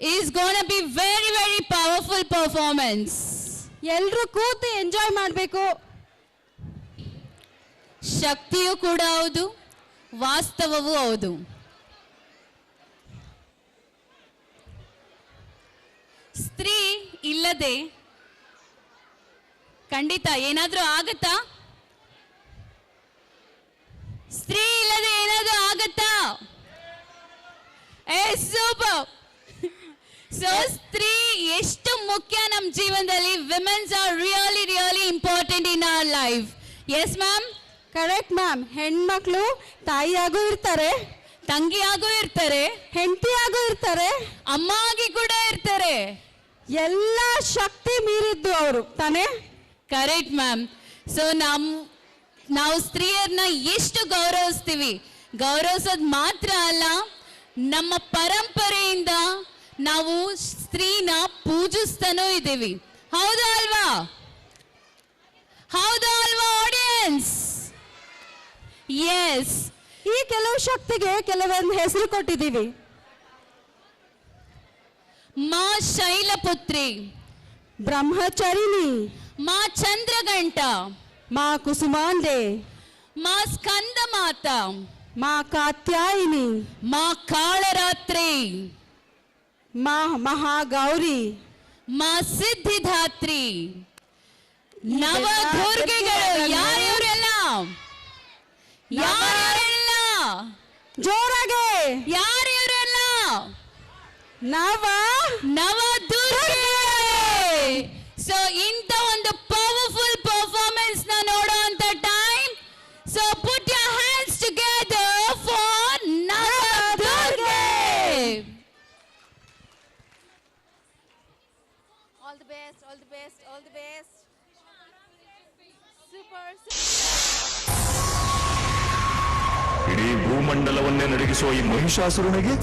is going to be very, very powerful performance. ಎಲ್ಲರೂ ಕೂತು enjoy ಮಾಡಬೇಕು. ಶಕ್ತಿಯೂ ಕೂಡ ಹೌದು, ವಾಸ್ತವವೂ ಹೌದು. ಸ್ತ್ರೀ ಇಲ್ಲದೆ ಖಂಡಿತ ಏನಾದ್ರೂ ಆಗತ್ತಾ? ಸ್ತ್ರೀ ಇಲ್ಲದೆ ಏನಾದ್ರೂ ಆಗತ್ತಾ? ಸೂಪರ್. ಸೊ ಸ್ತ್ರೀ ಎಷ್ಟು ಮುಖ್ಯ ನಮ್ಮ ಜೀವನದಲ್ಲಿ. Women's are really really important in our life. Yes ma'am, correct ma'am. ಹೆಣ್ಮಕ್ಳು ತಾಯಿಯಾಗೂ ಇರ್ತಾರೆ, ತಂಗಿಯಾಗೂ ಇರ್ತಾರೆ, ಹೆಂಡತಿಯಾಗೂ ಇರ್ತಾರೆ, ಅಮ್ಮ ಆಗಿ ಕೂಡ ಇರ್ತಾರೆ. ಎಲ್ಲ ಶಕ್ತಿ ಮೀರಿದ್ದು ಅವರು ತಾನೇ. Correct ma'am. ಸೊ ನಾವು ಸ್ತ್ರೀಯರನ್ನ ಎಷ್ಟು ಗೌರವಿಸ್ತೀವಿ, ಗೌರವಿಸೋದು ಮಾತ್ರ ಅಲ್ಲ, ನಮ್ಮ ಪರಂಪರೆಯಿಂದ ನಾವು ಸ್ತ್ರೀನ ಪೂಜಿಸ್ತಾನೂ ಇದ್ದೀವಿ. ಹೌದಾ ಅಲ್ವಾ? ಹೌದಾ ಅಲ್ವಾ ಆಡಿಯನ್ಸ್? ಎಸ್. ಈ ಕೆಲವು ಶಕ್ತಿಗೆ ಕೆಲವೊಂದು ಹೆಸರು ಕೊಟ್ಟಿದ್ದೀವಿ. ಮಾ ಶೈಲಪುತ್ರಿ, ಬ್ರಹ್ಮಚಾರಿಣಿ, ಮಾ ಚಂದ್ರಗಂಟ, ಮಾ ಕುಸುಮಾಂಡೆ, ಮಾ ಸ್ಕಂದ ಮಾತಾ, ಮಾ ಕಾತ್ಯಾಯಿನಿ, ಮಾ ಕಾಳರಾತ್ರಿ, ಮಾ ಮಹಾಗೌರಿ, ಮಾ ಸಿದ್ಧಿದಾತ್ರಿ. ನವ ದುರ್ಗೆಗಳು. ಯಾರ್ಯವರೆಲ್ಲ? ಯಾರ್ಯವರೆಲ್ಲ? ಜೋರಾಗೆ ಯಾರ್ಯವರೆಲ್ಲ? ನವ ದುರ್ಗೆ. ಸೊ ಇಂಥ ಒಂದು ಪವರ್ಫುಲ್ ಪರ್ಫಾರ್ಮೆನ್ಸ್ ನ ನೋಡುವಂತ time. So put your hands together for ನವ Durga. All the best, all the best, all the best. Super. ಇಡೀ ಭೂಮಂಡಲವನ್ನೇ ನಡಗಿಸುವ ಈ ಮಹಿಷಾಸುರನಿಗೆ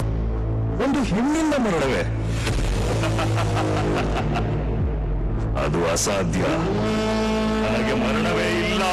ಒಂದು ಹೆಣ್ಣಿಂದ ಮರಣವೇ? ಅದು ಅಸಾಧ್ಯ. ನನಗೆ ಮರಣವೇ ಇಲ್ಲ.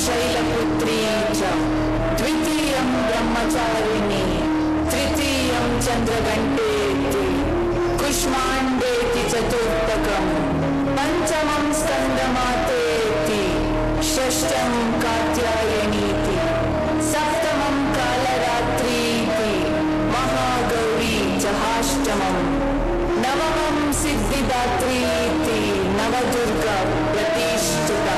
शैलपुत्री च द्वितीयं ब्रह्मचारिणी तृतीयं चंद्रघंटेति कुष्मांडेति चतुर्थकं पंचमं स्कंदमातेति षष्ठं कात्यायनीति सप्तमं कालरात्रीति महागौरी च नवमं सिद्धिदात्रीति नवदुर्गा प्रतिष्ठिता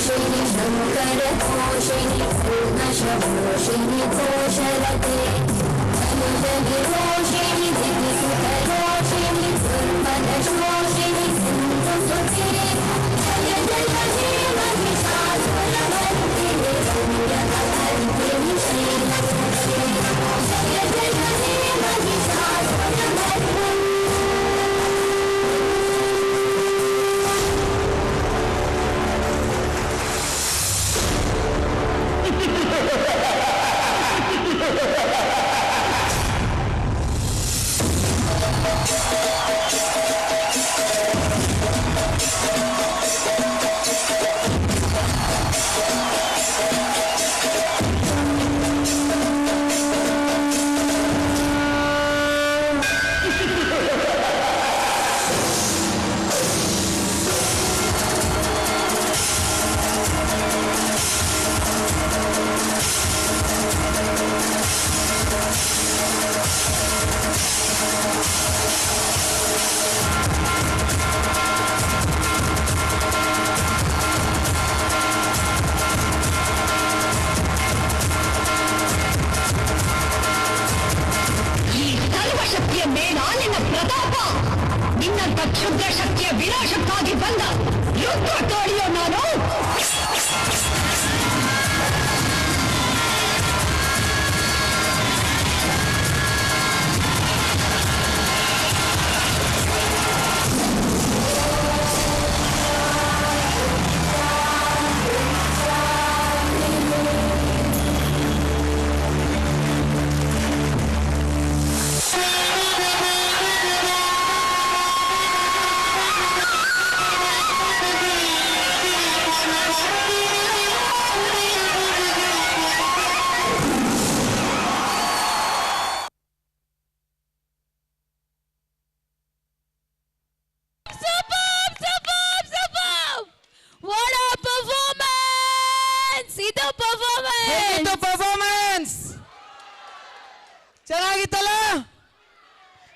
Shri करपोषिणि पूर्णशपोषिणि कोशरते अनुजनिरोषिणि दिविसुतरोषिणि दुर्मदशोषिणि सिन्धुसुते जय जय हे महिषासुरमर्दिनि रम्यकपर्दिनि शैलपुत्रे जय जय हे महिषासुरमर्दिनि ಕ್ಷುದ್ರ ಶಕ್ತಿಯ ವಿನಾಶಕ್ಕಾಗಿ ಬಂದ ಯುದ್ಧ ತೋಳಿಯೋ ನಾನು. ಚೆನ್ನಾಗಿತ್ತಲ್ಲ,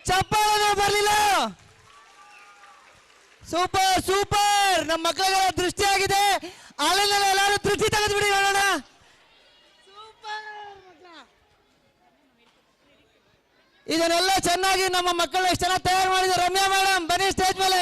ಚಪ್ಪಾಳೆ ಬರ್ಲಿಲ್ಲ. Super super. ನಮ್ಮ ಮಕ್ಕಳಿಗೆಲ್ಲ ದೃಷ್ಟಿ ಆಗಿದೆ. ಅಲ್ಲೆಲ್ಲ ಎಲ್ಲರೂ ದೃಷ್ಟಿ ತೆಗೆದ್ಬಿಡಿ ನೋಡೋಣ. ಇದನ್ನೆಲ್ಲ ಚೆನ್ನಾಗಿ ನಮ್ಮ ಮಕ್ಕಳು ಎಷ್ಟು ಚೆನ್ನಾಗಿ ತಯಾರು ಮಾಡಿದ್ರು. ರಮ್ಯಾ ಮೇಡಮ್ ಬನ್ನಿ ಸ್ಟೇಜ್ ಮೇಲೆ.